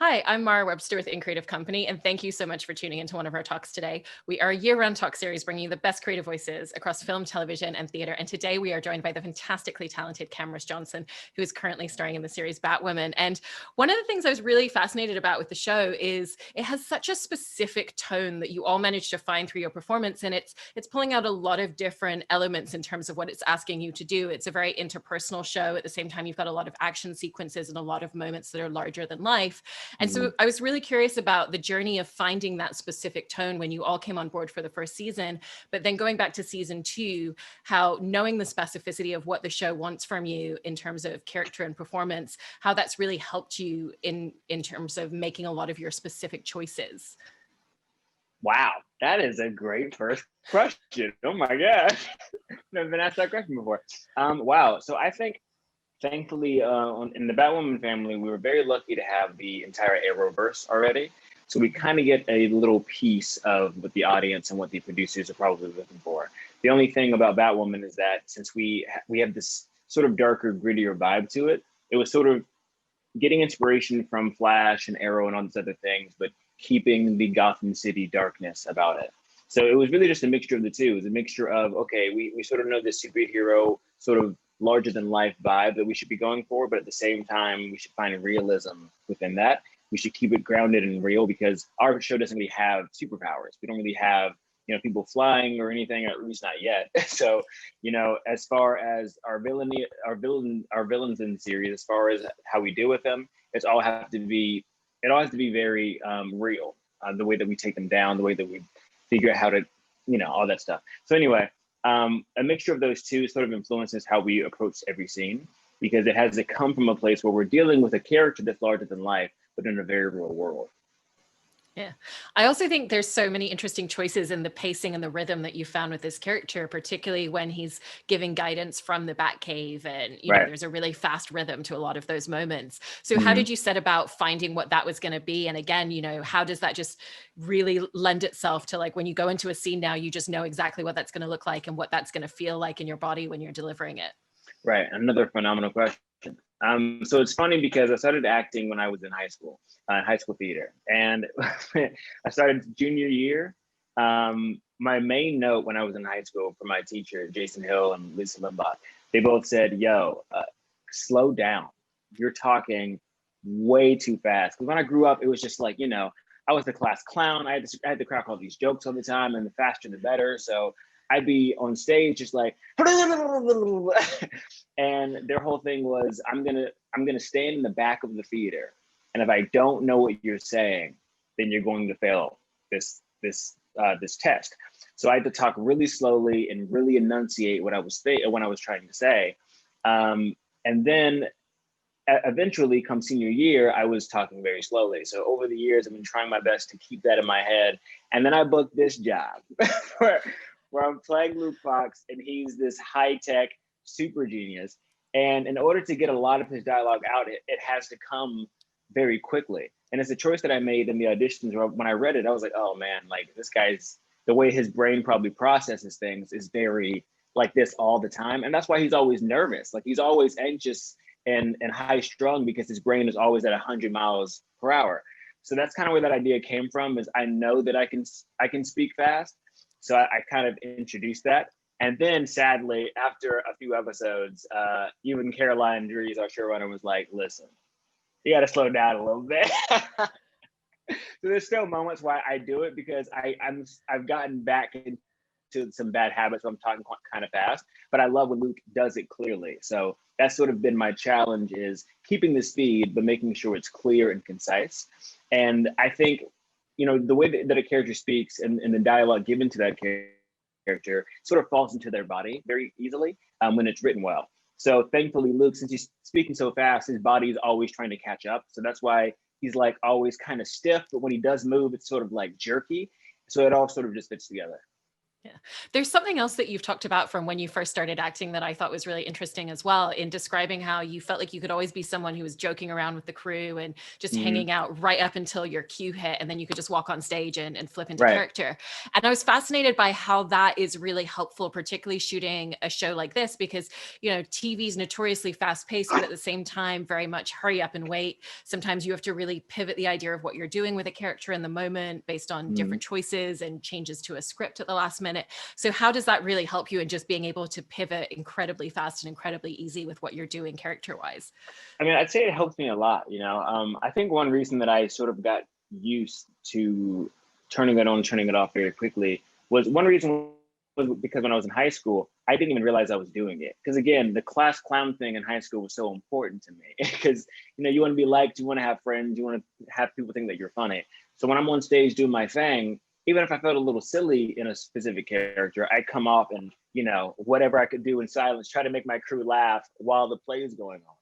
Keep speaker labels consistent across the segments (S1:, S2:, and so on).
S1: Hi, I'm Mara Webster with In Creative Company, and thank you so much for tuning into one of our talks today. We are a year-round talk series bringing you the best creative voices across film, television, and theater. And today we are joined by the fantastically talented Camrus Johnson, who is currently starring in the series Batwoman. And one of the things I was really fascinated about with the show is it has such a specific tone that you all managed to find through your performance, and it's pulling out a lot of different elements in terms of what it's asking you to do. It's a very interpersonal show. At the same time, you've got a lot of action sequences and a lot of moments that are larger than life. And so I was really curious about the journey of finding that specific tone when you all came on board for the first season, but then going back to season 2, how knowing the specificity of what the show wants from you in terms of character and performance, how that's really helped you in terms of making a lot of your specific choices.
S2: Wow, that is a great first question. Oh my gosh, never been asked that question before. Wow, so I think thankfully, in the Batwoman family, we were very lucky to have the entire Arrowverse already. So we kind of get a little piece of what the audience and what the producers are probably looking for. The only thing about Batwoman is that since we have this sort of darker, grittier vibe to it, it was sort of getting inspiration from Flash and Arrow and all these other things, but keeping the Gotham City darkness about it. So it was really just a mixture of the two. It was a mixture of, okay, we sort of know this superhero sort of larger than life vibe that we should be going for, but at the same time, we should find realism within that. We should keep it grounded and real because our show doesn't really have superpowers. We don't really have, people flying or anything, or at least not yet. So, as far as our villains in the series, as far as how we deal with them, it all has to be very real. The way that we take them down, the way that we figure out how to, all that stuff. So anyway, a mixture of those two sort of influences how we approach every scene because it has to come from a place where we're dealing with a character that's larger than life, but in a very real world.
S1: Yeah. I also think there's so many interesting choices in the pacing and the rhythm that you found with this character, particularly when he's giving guidance from the Batcave and, there's a really fast rhythm to a lot of those moments. So how did you set about finding what that was going to be? And again, how does that just really lend itself to like when you go into a scene now, you just know exactly what that's going to look like and what that's going to feel like in your body when you're delivering it?
S2: Right. Another phenomenal question. So it's funny because I started acting when I was in high school theater. And I started junior year. My main note when I was in high school from my teacher, Jason Hill and Lisa Limbach, they both said, slow down. You're talking way too fast. Because when I grew up, it was just like, I was the class clown. I had to crack all these jokes all the time, and the faster the better. So I'd be on stage just like, and their whole thing was, I'm gonna stand in the back of the theater, and if I don't know what you're saying, then you're going to fail this test. So I had to talk really slowly and really enunciate what I was trying to say, and then eventually, come senior year, I was talking very slowly. So over the years, I've been trying my best to keep that in my head, and then I booked this job where I'm playing Luke Fox, and he's this high-tech super genius. And in order to get a lot of his dialogue out, it has to come very quickly. And it's a choice that I made in the auditions where when I read it, I was like, oh man, like this guy's, the way his brain probably processes things is very like this all the time. And that's why he's always nervous. Like he's always anxious and high strung because his brain is always at 100 miles per hour. So that's kind of where that idea came from, is I know that I can speak fast. So I kind of introduced that. And then sadly, after a few episodes, even Caroline Dries, our showrunner, was like, listen, you got to slow down a little bit. So there's still moments why I do it because I've gotten back into some bad habits where I'm talking kind of fast, but I love when Luke does it clearly. So that's sort of been my challenge, is keeping the speed, but making sure it's clear and concise. And I think, the way that a character speaks and the dialogue given to that character sort of falls into their body very easily when it's written well. So thankfully, Luke, since he's speaking so fast, his body is always trying to catch up. So that's why he's like always kind of stiff, but when he does move, it's sort of like jerky. So it all sort of just fits together.
S1: Yeah. There's something else that you've talked about from when you first started acting that I thought was really interesting as well, in describing how you felt like you could always be someone who was joking around with the crew and just
S2: Hmm.
S1: hanging out right up until your cue hit. And then you could just walk on stage and flip into
S2: Right.
S1: character. And I was fascinated by how that is really helpful, particularly shooting a show like this, because, TV is notoriously fast paced, but at the same time, very much hurry up and wait. Sometimes you have to really pivot the idea of what you're doing with a character in the moment based on
S2: Mhm.
S1: different choices and changes to a script at the last minute. So how does that really help you in just being able to pivot incredibly fast and incredibly easy with what you're doing character wise?
S2: I mean, I'd say it helps me a lot. I think one reason that I sort of got used to turning it on, turning it off very quickly was one reason was because when I was in high school, I didn't even realize I was doing it. Because again, the class clown thing in high school was so important to me because you want to be liked, you want to have friends, you want to have people think that you're funny. So when I'm on stage doing my thing, even if I felt a little silly in a specific character, I come off and whatever I could do in silence, try to make my crew laugh while the play is going on.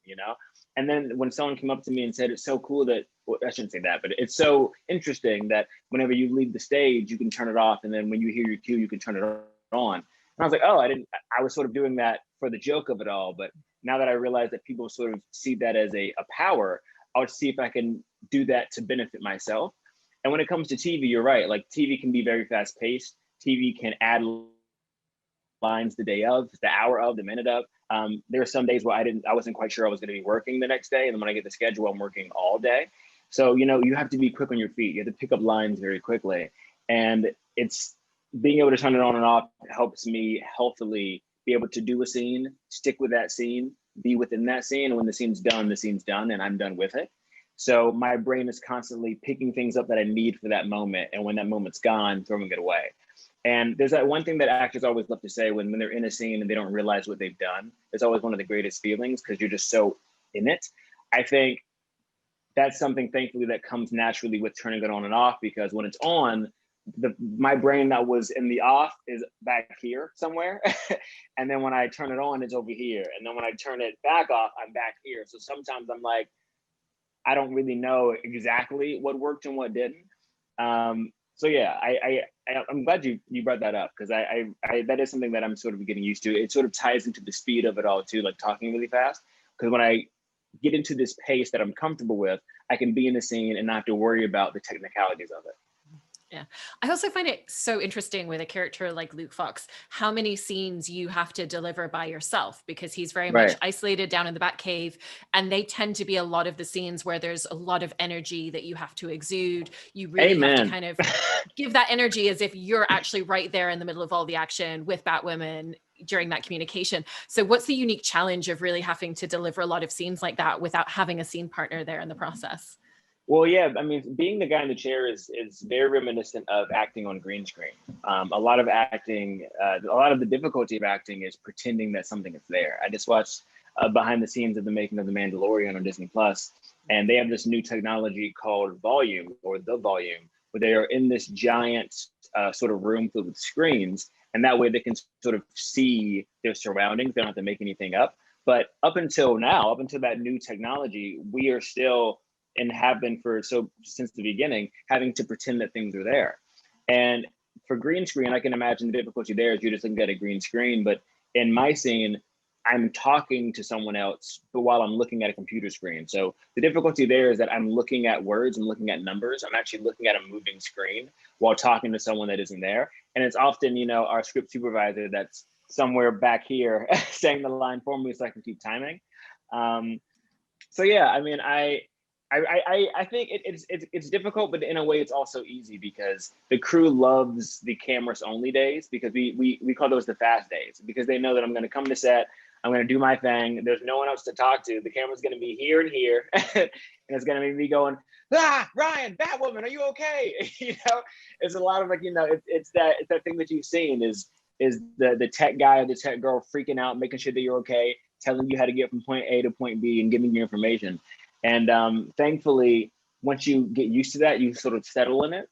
S2: And then when someone came up to me and said, it's so cool that, well, I shouldn't say that, but it's so interesting that whenever you leave the stage, you can turn it off. And then when you hear your cue, you can turn it on. And I was like, oh, I was sort of doing that for the joke of it all. But now that I realize that people sort of see that as a power, I would see if I can do that to benefit myself. And when it comes to TV, you're right. Like TV can be very fast paced. TV can add lines the day of, the hour of, the minute of. There are some days where I wasn't quite sure I was going to be working the next day, and then when I get the schedule, I'm working all day. So you have to be quick on your feet. You have to pick up lines very quickly, and it's being able to turn it on and off helps me healthily be able to do a scene, stick with that scene, be within that scene, and when the scene's done, and I'm done with it. So my brain is constantly picking things up that I need for that moment, and when that moment's gone, throwing it away. And there's that one thing that actors always love to say when they're in a scene and they don't realize what they've done. It's always one of the greatest feelings because you're just so in it. I think that's something, thankfully, that comes naturally with turning it on and off, because when it's on, my brain that was in the off is back here somewhere. And then when I turn it on, it's over here. And then when I turn it back off, I'm back here. So sometimes I'm like, I don't really know exactly what worked and what didn't. So yeah, I'm glad you brought that up, because I that is something that I'm sort of getting used to. It sort of ties into the speed of it all too, like talking really fast. Because when I get into this pace that I'm comfortable with, I can be in the scene and not have to worry about the technicalities of it.
S1: Yeah. I also find it so interesting with a character like Luke Fox, how many scenes you have to deliver by yourself, because he's very much
S2: Right.
S1: isolated down in the back cave. And they tend to be a lot of the scenes where there's a lot of energy that you have to exude. You really have to
S2: Amen.
S1: kind of give that energy as if you're actually right there in the middle of all the action with Batwoman during that communication. So what's the unique challenge of really having to deliver a lot of scenes like that without having a scene partner there in the process?
S2: Well, yeah, I mean, being the guy in the chair is very reminiscent of acting on green screen. A lot of acting, a lot of the difficulty of acting is pretending that something is there. I just watched behind the scenes of the making of The Mandalorian on Disney Plus, and they have this new technology called Volume, or the Volume, where they are in this giant sort of room filled with screens, and that way they can sort of see their surroundings. They don't have to make anything up. But up until now, up until that new technology, we are still, and have been for so since the beginning, having to pretend that things are there. And for green screen, I can imagine the difficulty there is you're just looking at a green screen. But in my scene, I'm talking to someone else, but while I'm looking at a computer screen. So the difficulty there is that I'm looking at words, I'm looking at numbers, I'm actually looking at a moving screen while talking to someone that isn't there. And it's often, our script supervisor that's somewhere back here saying the line for me so I can keep timing. So yeah, I mean, I think it's difficult, but in a way it's also easy because the crew loves the cameras only days, because we call those the fast days, because they know that I'm going to come to set, I'm going to do my thing. There's no one else to talk to. The camera's going to be here and here, and it's going to be me going, Ryan, Batwoman, are you okay? It's a lot of like, it's that thing that you've seen is the tech guy or the tech girl freaking out, making sure that you're okay, telling you how to get from point A to point B and giving you information. And thankfully, once you get used to that, you sort of settle in it.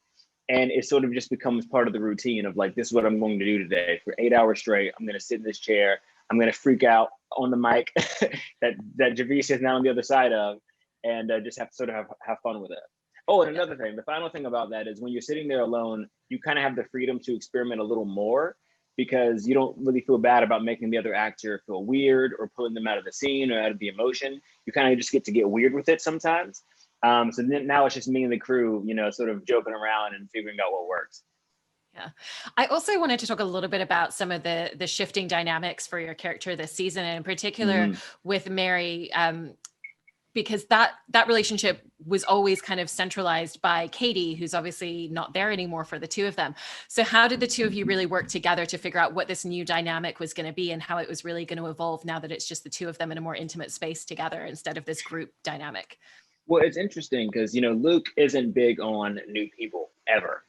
S2: And it sort of just becomes part of the routine of like, this is what I'm going to do today. For 8 hours straight, I'm going to sit in this chair. I'm going to freak out on the mic that Javicia is now on the other side of, and just have to sort of have fun with it. Oh, and another thing, the final thing about that is when you're sitting there alone, you kind of have the freedom to experiment a little more because you don't really feel bad about making the other actor feel weird or pulling them out of the scene or out of the emotion. You kind of just get to get weird with it sometimes. So then now it's just me and the crew, sort of joking around and figuring out what works.
S1: Yeah. I also wanted to talk a little bit about some of the shifting dynamics for your character this season, and in particular with Mary, because that relationship was always kind of centralized by Katie, who's obviously not there anymore for the two of them. So how did the two of you really work together to figure out what this new dynamic was going to be and how it was really going to evolve now that it's just the two of them in a more intimate space together instead of this group dynamic?
S2: Well, it's interesting because, Luke isn't big on new people ever.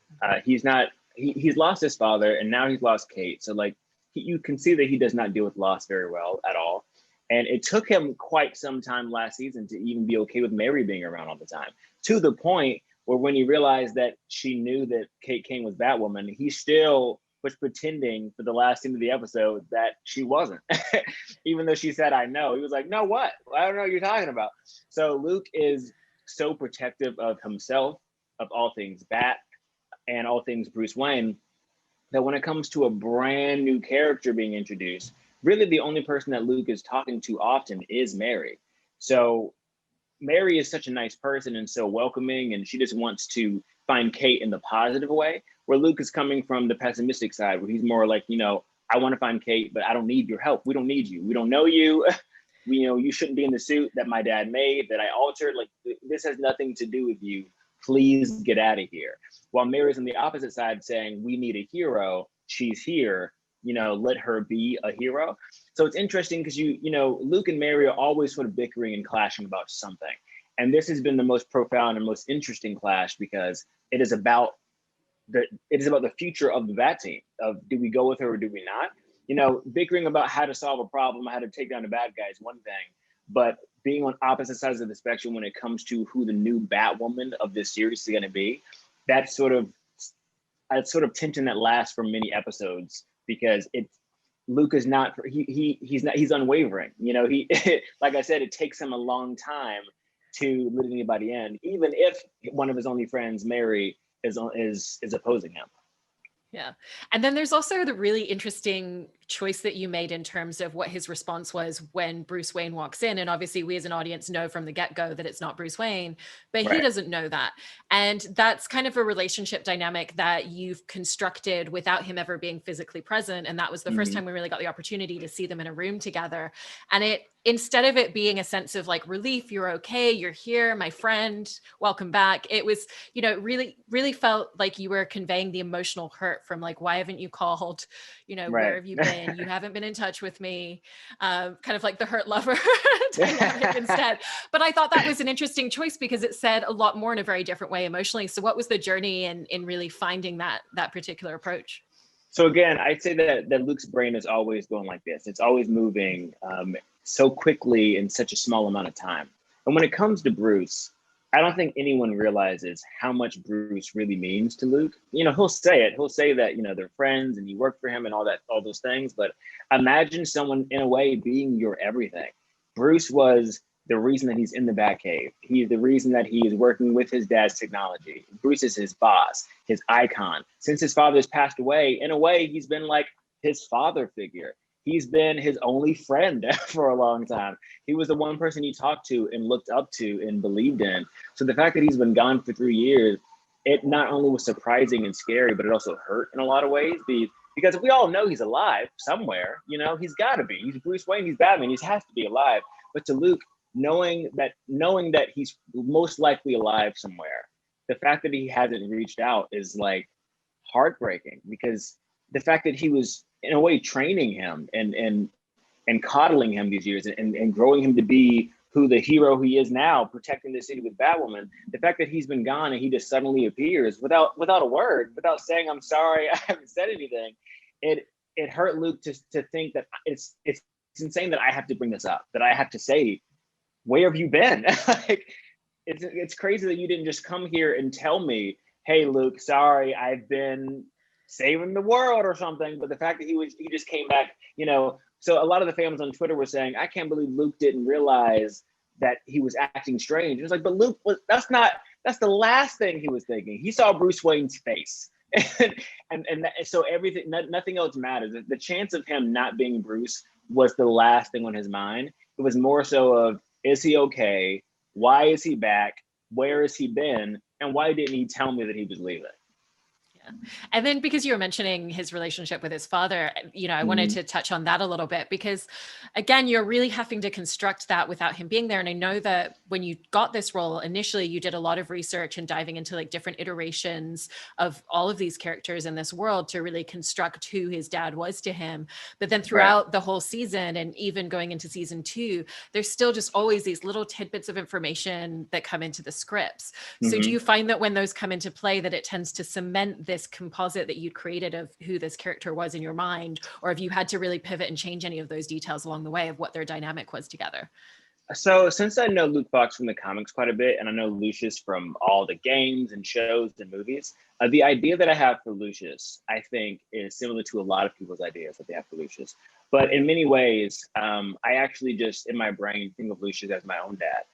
S2: He's not, he's lost his father and now he's lost Kate. So like you can see that he does not deal with loss very well at all. And it took him quite some time last season to even be okay with Mary being around all the time, to the point where when he realized that she knew that Kate Kane was Batwoman, he still was pretending for the last scene of the episode that she wasn't. Even though she said, I know. He was like, no, what? I don't know what you're talking about. So Luke is so protective of himself, of all things Bat and all things Bruce Wayne, that when it comes to a brand new character being introduced, really the only person that Luke is talking to often is Mary. So Mary is such a nice person and so welcoming, and she just wants to find Kate in the positive way, where Luke is coming from the pessimistic side, where he's more like, I want to find Kate, but I don't need your help. We don't need you. We don't know you. You shouldn't be in the suit that my dad made, that I altered. Like, this has nothing to do with you. Please get out of here. While Mary's on the opposite side saying, we need a hero. She's here. Let her be a hero. So it's interesting because Luke and Mary are always sort of bickering and clashing about something. And this has been the most profound and most interesting clash because it is about the future of the Bat team, of do we go with her or do we not? Bickering about how to solve a problem, how to take down the bad guy is one thing, but being on opposite sides of the spectrum when it comes to who the new Batwoman of this series is going to be, that's sort of tension that lasts for many episodes because Luke is not, he's unwavering. He like I said, it takes him a long time to let anybody in, even if one of his only friends, Mary, is opposing him.
S1: Yeah. And then there's also the really interesting choice that you made in terms of what his response was when Bruce Wayne walks in. And obviously we as an audience know from the get-go that it's not Bruce Wayne, but
S2: Right.
S1: He doesn't know that. And that's kind of a relationship dynamic that you've constructed without him ever being physically present. And that was the first time we really got the opportunity to see them in a room together. And instead of it being a sense of like relief, you're okay, you're here, my friend, welcome back. It was, really, really felt like you were conveying the emotional hurt from like, why haven't you called?
S2: Right.
S1: Where have you been? You haven't been in touch with me. Kind of like the hurt lover dynamic instead. But I thought that was an interesting choice because it said a lot more in a very different way emotionally. So what was the journey in really finding that particular approach?
S2: So again, I'd say that Luke's brain is always going like this. It's always moving so quickly in such a small amount of time. And when it comes to Bruce, I don't think anyone realizes how much Bruce really means to Luke. He'll say it. He'll say that, they're friends and you work for him and all those things. But imagine someone in a way being your everything. Bruce was the reason that he's in the Batcave. He's the reason that he is working with his dad's technology. Bruce is his boss, his icon. Since his father's passed away, in a way, he's been like his father figure. He's been his only friend for a long time. He was the one person he talked to and looked up to and believed in. So the fact that he's been gone for 3 years, it not only was surprising and scary, but it also hurt in a lot of ways. Because we all know he's alive somewhere, he's got to be. He's Bruce Wayne, he's Batman, he has to be alive. But to Luke, knowing that he's most likely alive somewhere, the fact that he hasn't reached out is like heartbreaking, because the fact that he was in a way training him and coddling him these years and growing him to be who the hero he is now, protecting the city with Batwoman, the fact that he's been gone and he just suddenly appears without a word, without saying, I'm sorry, I haven't said anything, it hurt Luke to think that it's insane that I have to bring this up, that I have to say, where have you been? Like, it's crazy that you didn't just come here and tell me, hey, Luke, sorry, I've been saving the world or something. But the fact that he just came back, so a lot of the fans on Twitter were saying, I can't believe Luke didn't realize that he was acting strange. It was like, but Luke, that's not That's the last thing he was thinking. He saw Bruce Wayne's face. So everything, nothing else matters. The chance of him not being Bruce was the last thing on his mind. It was more so of, is he okay? Why is he back? Where has he been? And why didn't he tell me that he was leaving?
S1: And then because you were mentioning his relationship with his father, I wanted to touch on that a little bit, because again, you're really having to construct that without him being there. And I know that when you got this role initially, you did a lot of research and diving into like different iterations of all of these characters in this world to really construct who his dad was to him. But then throughout the whole season, and even going into season 2, there's still just always these little tidbits of information that come into the scripts. So do you find that when those come into play, that it tends to cement this composite that you created of who this character was in your mind, or have you had to really pivot and change any of those details along the way of what their dynamic was together?
S2: So since I know Luke Fox from the comics quite a bit, and I know Lucius from all the games and shows and movies, the idea that I have for Lucius, I think, is similar to a lot of people's ideas that they have for Lucius. But in many ways, I actually just, in my brain, think of Lucius as my own dad.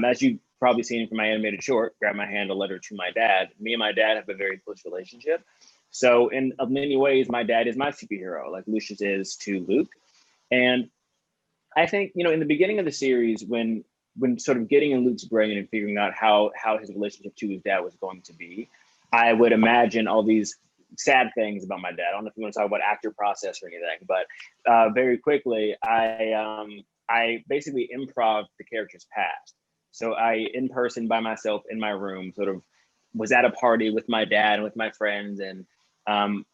S2: As you've probably seen from my animated short, Grab My Hand, a Letter to My Dad, me and my dad have a very close relationship. So in many ways, my dad is my superhero, like Lucius is to Luke. And I think, in the beginning of the series, when sort of getting in Luke's brain and figuring out how his relationship to his dad was going to be, I would imagine all these sad things about my dad. I don't know if you want to talk about actor process or anything, but very quickly, I basically improv the character's past. So I, in person by myself in my room, sort of was at a party with my dad and with my friends, and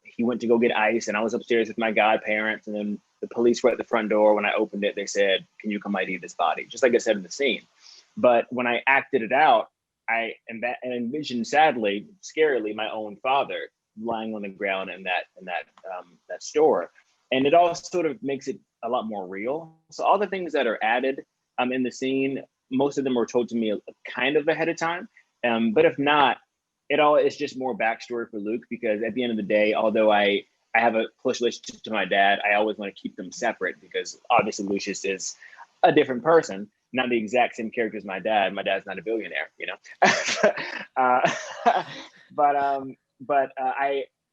S2: he went to go get ice, and I was upstairs with my godparents, and then the police were at the front door. When I opened it, they said, "Can you come ID this body?" Just like I said in the scene. But when I acted it out, I envisioned, sadly, scarily, my own father lying on the ground in that store, and it all sort of makes it a lot more real. So all the things that are added in the scene, most of them were told to me kind of ahead of time. But if not, it all is just more backstory for Luke, because at the end of the day, although I have a close relationship to my dad, I always want to keep them separate, because obviously Lucius is a different person, not the exact same character as my dad. My dad's not a billionaire, but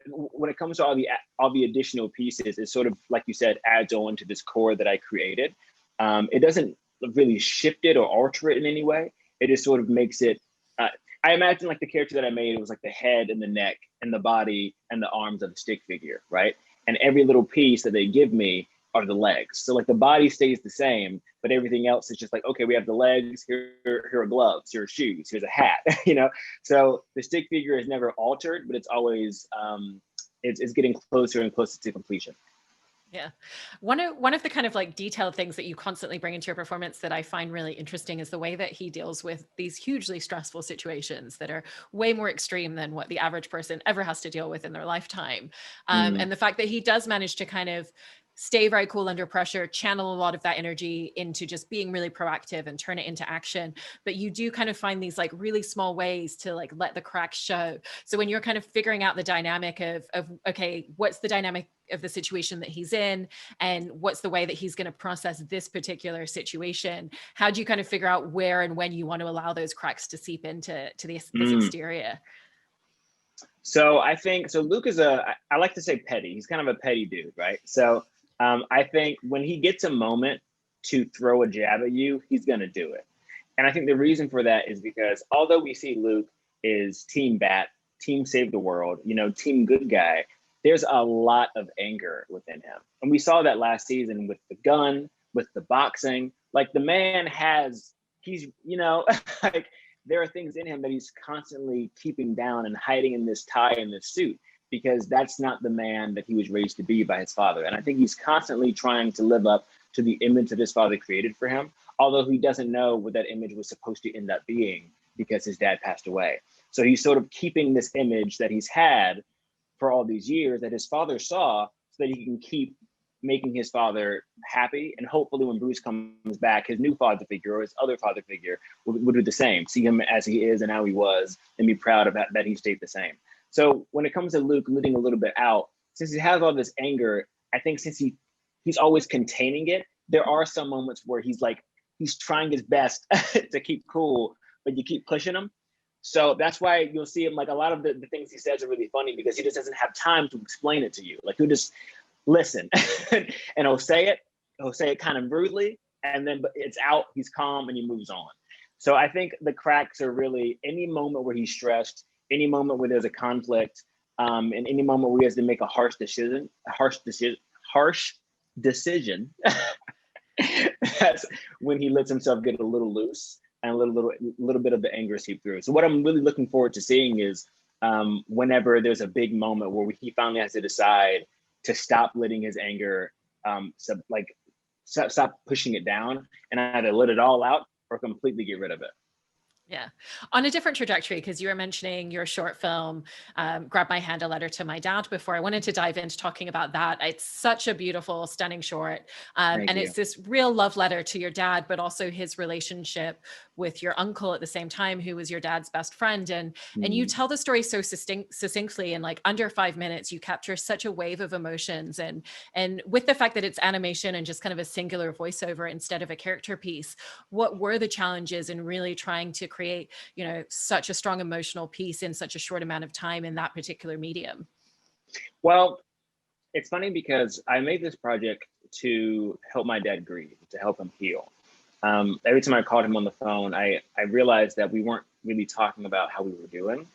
S2: when it comes to all the additional pieces, it sort of, like you said, adds on to this core that I created. It doesn't really shift it or alter it in any way. It just sort of makes it. I imagine like the character that I made, it was like the head and the neck and the body and the arms of the stick figure, right? And every little piece that they give me are the legs. So like the body stays the same, but everything else is just like, okay, we have the legs, here are gloves, here are shoes, here's a hat, So the stick figure is never altered, but it's always, it's getting closer and closer to completion.
S1: Yeah. One of the kind of like detailed things that you constantly bring into your performance that I find really interesting is the way that he deals with these hugely stressful situations that are way more extreme than what the average person ever has to deal with in their lifetime. And the fact that he does manage to kind of stay very cool under pressure, channel a lot of that energy into just being really proactive and turn it into action. But you do kind of find these like really small ways to like let the cracks show. So when you're kind of figuring out the dynamic of okay, what's the dynamic of the situation that he's in, and what's the way that he's going to process this particular situation, how do you kind of figure out where and when you want to allow those cracks to seep into this exterior?
S2: So I think, Luke is I like to say petty. He's kind of a petty dude, right? So I think when he gets a moment to throw a jab at you, he's going to do it. And I think the reason for that is because although we see Luke is team bat, team save the world, team good guy, there's a lot of anger within him. And we saw that last season with the gun, with the boxing. Like the man he's, like there are things in him that he's constantly keeping down and hiding in this tie and this suit, because that's not the man that he was raised to be by his father. And I think he's constantly trying to live up to the image that his father created for him, although he doesn't know what that image was supposed to end up being because his dad passed away. So he's sort of keeping this image that he's had for all these years that his father saw, so that he can keep making his father happy. And hopefully when Bruce comes back, his new father figure or his other father figure will do the same, see him as he is and how he was, and be proud of that he stayed the same. So when it comes to Luke letting a little bit out, since he has all this anger, I think since he's always containing it, there are some moments where he's trying his best to keep cool, but you keep pushing him. So that's why you'll see him, like a lot of the things he says are really funny because he just doesn't have time to explain it to you. Like he'll just listen and he'll say it kind of rudely, and then but it's out, he's calm, and he moves on. So I think the cracks are really any moment where he's stressed, any moment where there's a conflict, and any moment where he has to make a harsh decision. That's when he lets himself get a little loose and a little bit of the anger seep through. So what I'm really looking forward to seeing is whenever there's a big moment where he finally has to decide to stop letting his anger, stop pushing it down and either let it all out or completely get rid of it.
S1: Yeah. On a different trajectory, because you were mentioning your short film, Grab My Hand, A Letter to My Dad, before. I wanted to dive into talking about that. It's such a beautiful, stunning short. And it's this real love letter to your dad, but also his relationship with your uncle at the same time, who was your dad's best friend. And you tell the story so succinctly in like under 5 minutes. You capture such a wave of emotions. And with the fact that it's animation and just kind of a singular voiceover instead of a character piece, what were the challenges in really trying to create, such a strong emotional piece in such a short amount of time in that particular medium?
S2: Well, it's funny because I made this project to help my dad grieve, to help him heal. Every time I called him on the phone, I realized that we weren't really talking about how we were doing.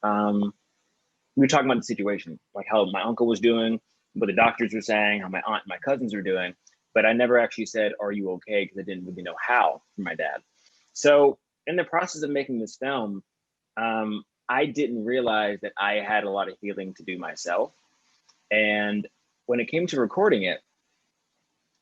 S2: We were talking about the situation, like how my uncle was doing, what the doctors were saying, how my aunt and my cousins were doing. But I never actually said, "Are you okay?" Because I didn't really know how for my dad. So in the process of making this film, I didn't realize that I had a lot of healing to do myself. And when it came to recording it,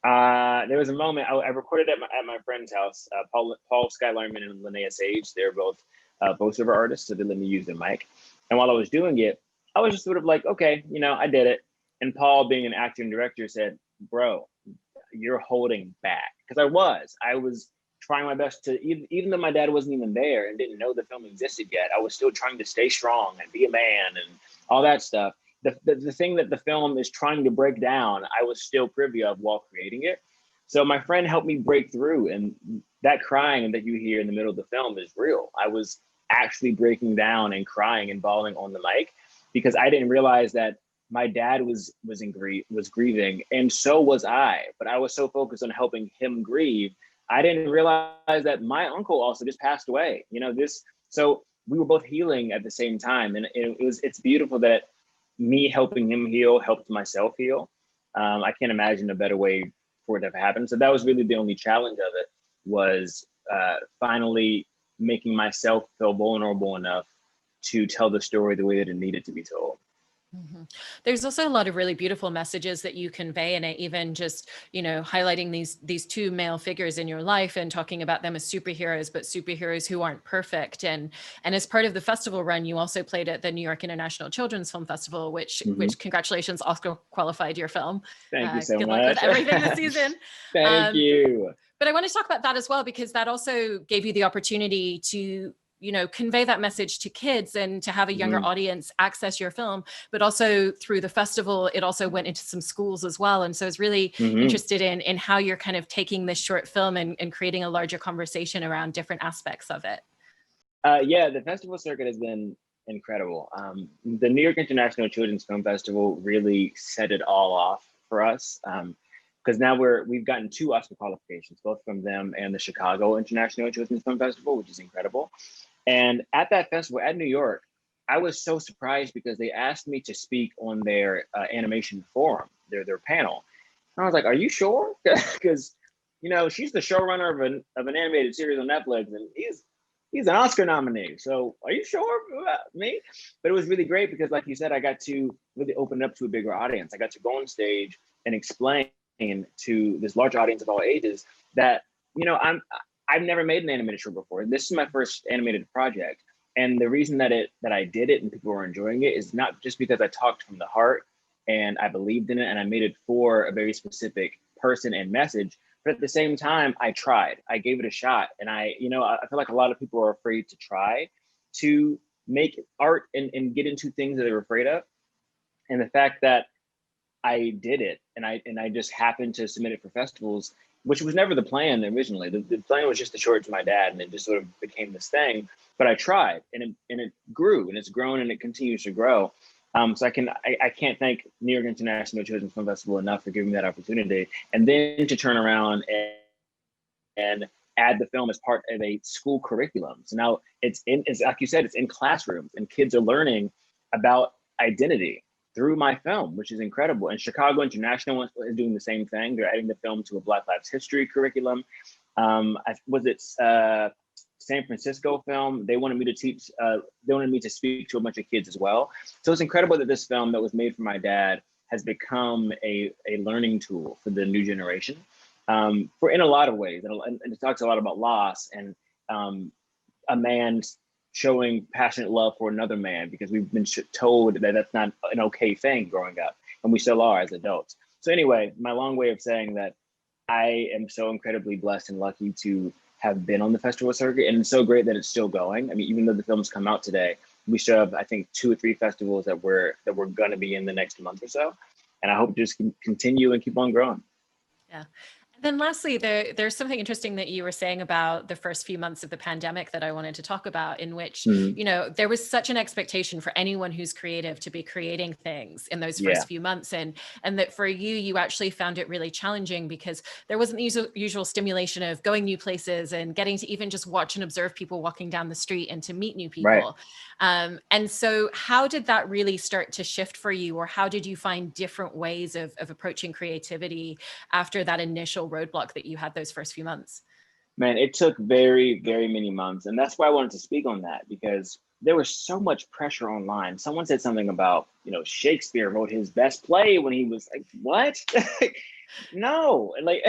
S2: there was a moment I recorded at my friend's house, Paul Skylarman and Linnea Sage. They're both voiceover artists, so they let me use their mic. And while I was doing it, I was just sort of like, okay, I did it. And Paul, being an actor and director, said, "Bro, you're holding back." Because I was trying my best to, even though my dad wasn't even there and didn't know the film existed yet, I was still trying to stay strong and be a man and all that stuff. The thing that the film is trying to break down, I was still privy of while creating it. So my friend helped me break through, and that crying that you hear in the middle of the film is real. I was actually breaking down and crying and bawling on the mic because I didn't realize that my dad was grieving, and so was I. But I was so focused on helping him grieve, I didn't realize that my uncle also just passed away. So we were both healing at the same time, and it's beautiful that me helping him heal helped myself heal. I can't imagine a better way for it to have happened. So that was really the only challenge of it, was finally making myself feel vulnerable enough to tell the story the way that it needed to be told.
S1: Mm-hmm. There's also a lot of really beautiful messages that you convey in it, even just, highlighting these two male figures in your life and talking about them as superheroes, but superheroes who aren't perfect. And as part of the festival run, you also played at the New York International Children's Film Festival, which congratulations, Oscar qualified your film.
S2: Thank you so much.
S1: Good luck with everything this season.
S2: Thank you.
S1: But I want to talk about that as well, because that also gave you the opportunity to convey that message to kids and to have a younger audience access your film. But also through the festival, it also went into some schools as well. And so I was really interested in how you're kind of taking this short film and creating a larger conversation around different aspects of it.
S2: Yeah, the festival circuit has been incredible. The New York International Children's Film Festival really set it all off for us. Because now we've gotten 2 Oscar qualifications, both from them and the Chicago International Children's Film Festival, which is incredible. And at that festival at New York, I was so surprised because they asked me to speak on their animation forum, their panel. And I was like, "Are you sure?" Because she's the showrunner of an animated series on Netflix, and he's an Oscar nominee. So are you sure about me? But it was really great because, like you said, I got to really open it up to a bigger audience. I got to go on stage and explain to this large audience of all ages that I've never made an animated short before. This is my first animated project. And the reason that I did it and people were enjoying it is not just because I talked from the heart and I believed in it and I made it for a very specific person and message, but at the same time, I tried. I gave it a shot. And I feel like a lot of people are afraid to try to make art and get into things that they're afraid of. And the fact that I did it, and I just happened to submit it for festivals, which was never the plan originally. The plan was just to show it to my dad, and it just sort of became this thing. But I tried, and it grew, and it's grown, and it continues to grow. So I can't thank New York International Children's Film Festival enough for giving me that opportunity, and then to turn around and add the film as part of a school curriculum. So now it's like you said, it's in classrooms, and kids are learning about identity through my film, which is incredible. And Chicago International is doing the same thing. They're adding the film to a Black Lives History curriculum. San Francisco film? They wanted me to teach, they wanted me to speak to a bunch of kids as well. So it's incredible that this film that was made for my dad has become a learning tool for the new generation, for in a lot of ways. And it talks a lot about loss and a man showing passionate love for another man, because we've been told that that's not an okay thing growing up, and we still are as adults. So anyway, my long way of saying that I am so incredibly blessed and lucky to have been on the festival circuit, and it's so great that it's still going. I mean, even though the film's come out today, we still have, I think, 2 or 3 festivals that we're going to be in the next month or so, and I hope to just continue and keep on growing.
S1: Yeah. Then lastly, there's something interesting that you were saying about the first few months of the pandemic that I wanted to talk about, in which, you know, there was such an expectation for anyone who's creative to be creating things in those first few months. And that for you actually found it really challenging because there wasn't the usual stimulation of going new places and getting to even just watch and observe people walking down the street and to meet new people. Right. And so how did that really start to shift for you, or how did you find different ways of approaching creativity after that initial roadblock that you had those first few months?
S2: Man, it took very, very many months. And that's why I wanted to speak on that, because there was so much pressure online. Someone said something about, you know, Shakespeare wrote his best play when he was like, what? No. And like,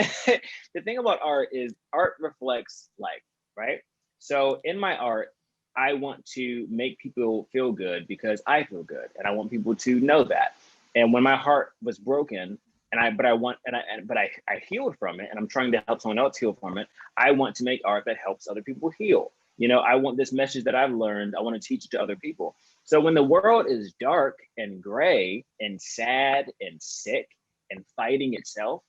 S2: the thing about art is art reflects life, right? So in my art, I want to make people feel good because I feel good. And I want people to know that. And when my heart was broken, but I healed from it, and I'm trying to help someone else heal from it. I want to make art that helps other people heal. You know, I want this message that I've learned, I want to teach it to other people. So when the world is dark and gray and sad and sick and fighting itself,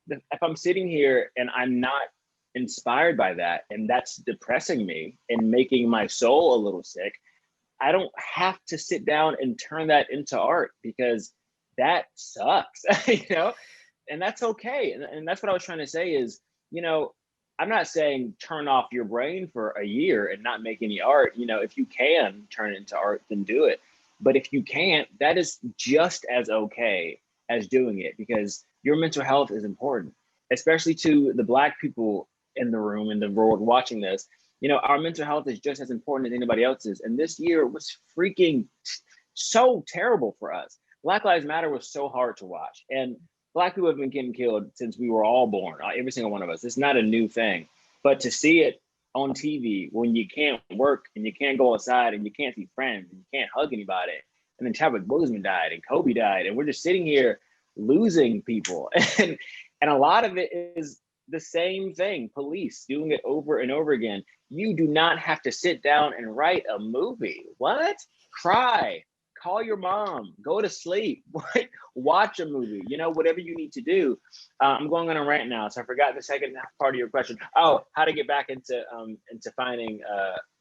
S2: if I'm sitting here and I'm not inspired by that, and that's depressing me and making my soul a little sick, I don't have to sit down and turn that into art, because that sucks, you know, and that's okay. And that's what I was trying to say is, you know, I'm not saying turn off your brain for a year and not make any art. You know, if you can turn it into art, then do it. But if you can't, that is just as okay as doing it, because your mental health is important, especially to the Black people in the room, in the world watching this. You know, our mental health is just as important as anybody else's. And this year was freaking so terrible for us. Black Lives Matter was so hard to watch, and Black people have been getting killed since we were all born, every single one of us. It's not a new thing, but to see it on TV when you can't work and you can't go outside and you can't see friends and you can't hug anybody, and then Chadwick Boseman died and Kobe died, and we're just sitting here losing people, and a lot of it is the same thing, police doing it over and over again. You do not have to sit down and write a movie. What? Cry. Call your mom, go to sleep, watch a movie, you know, whatever you need to do. I'm going on a rant now, so I forgot the second part of your question. Oh, how to get back into finding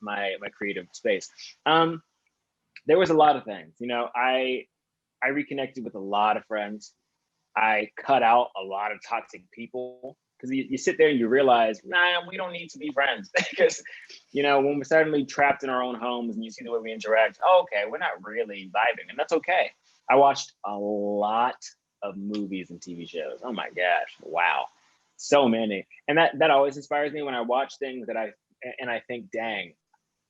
S2: my creative space. There was a lot of things, you know, I reconnected with a lot of friends. I cut out a lot of toxic people, because you sit there and you realize, nah, we don't need to be friends. Because, you know, when we're suddenly trapped in our own homes and you see the way we interact, oh, okay, we're not really vibing, and that's okay. I watched a lot of movies and TV shows. Oh my gosh, wow, so many. And that always inspires me when I watch things that I think, dang,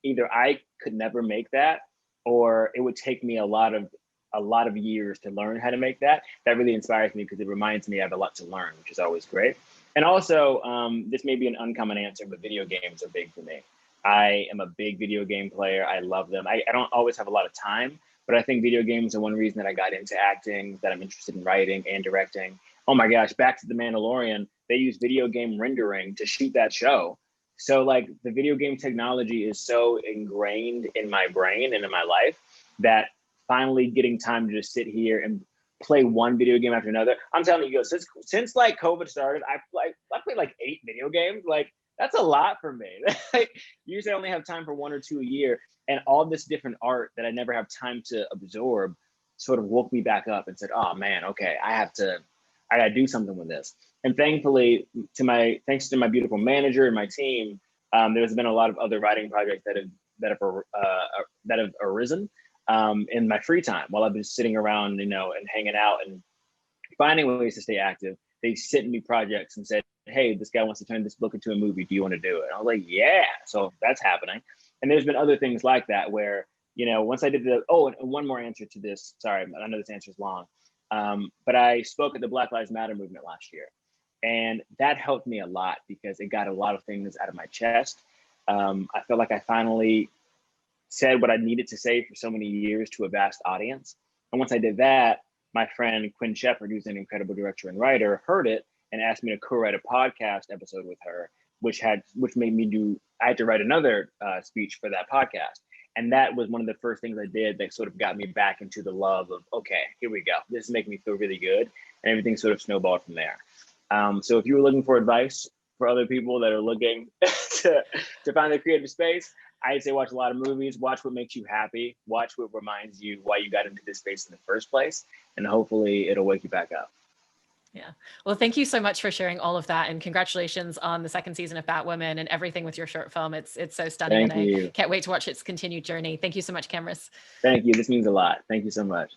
S2: either I could never make that, or it would take me a lot of years to learn how to make that. That really inspires me, because it reminds me I have a lot to learn, which is always great. And also, this may be an uncommon answer, but video games are big for me. I am a big video game player. I love them. I don't always have a lot of time, but I think video games are one reason that I got into acting, that I'm interested in writing and directing. Oh my gosh, back to The Mandalorian, they use video game rendering to shoot that show. So like the video game technology is so ingrained in my brain and in my life that finally getting time to just sit here and play one video game after another. I'm telling you, since like COVID started, I played like 8 video games. Like that's a lot for me. Like, usually I only have time for 1 or 2 a year, and all this different art that I never have time to absorb sort of woke me back up and said, "Oh man, okay, I gotta do something with this." And thankfully, thanks to my beautiful manager and my team, there's been a lot of other writing projects that have arisen in my free time while I've been sitting around, and hanging out and finding ways to stay active. They sent me projects and said, "Hey, this guy wants to turn this book into a movie. Do you want to do it?" And I was like, "Yeah." So that's happening. And there's been other things like that where, once I did and one more answer to this. Sorry, I know this answer is long. But I spoke at the Black Lives Matter movement last year. And that helped me a lot because it got a lot of things out of my chest. I felt like I finally said what I needed to say for so many years to a vast audience. And once I did that, my friend Quinn Shepard, who's an incredible director and writer, heard it and asked me to co-write a podcast episode with her, which made me I had to write another speech for that podcast. And that was one of the first things I did that sort of got me back into the love of, okay, here we go. This is making me feel really good. And everything sort of snowballed from there. So if you were looking for advice for other people that are looking to find their creative space, I'd say watch a lot of movies, watch what makes you happy, watch what reminds you why you got into this space in the first place, and hopefully it'll wake you back up.
S1: Yeah. Well, thank you so much for sharing all of that, and congratulations on the 2nd season of Batwoman and everything with your short film. It's so stunning.
S2: Thank you.
S1: I can't wait to watch its continued journey. Thank you so much, Camrus.
S2: Thank you. This means a lot. Thank you so much.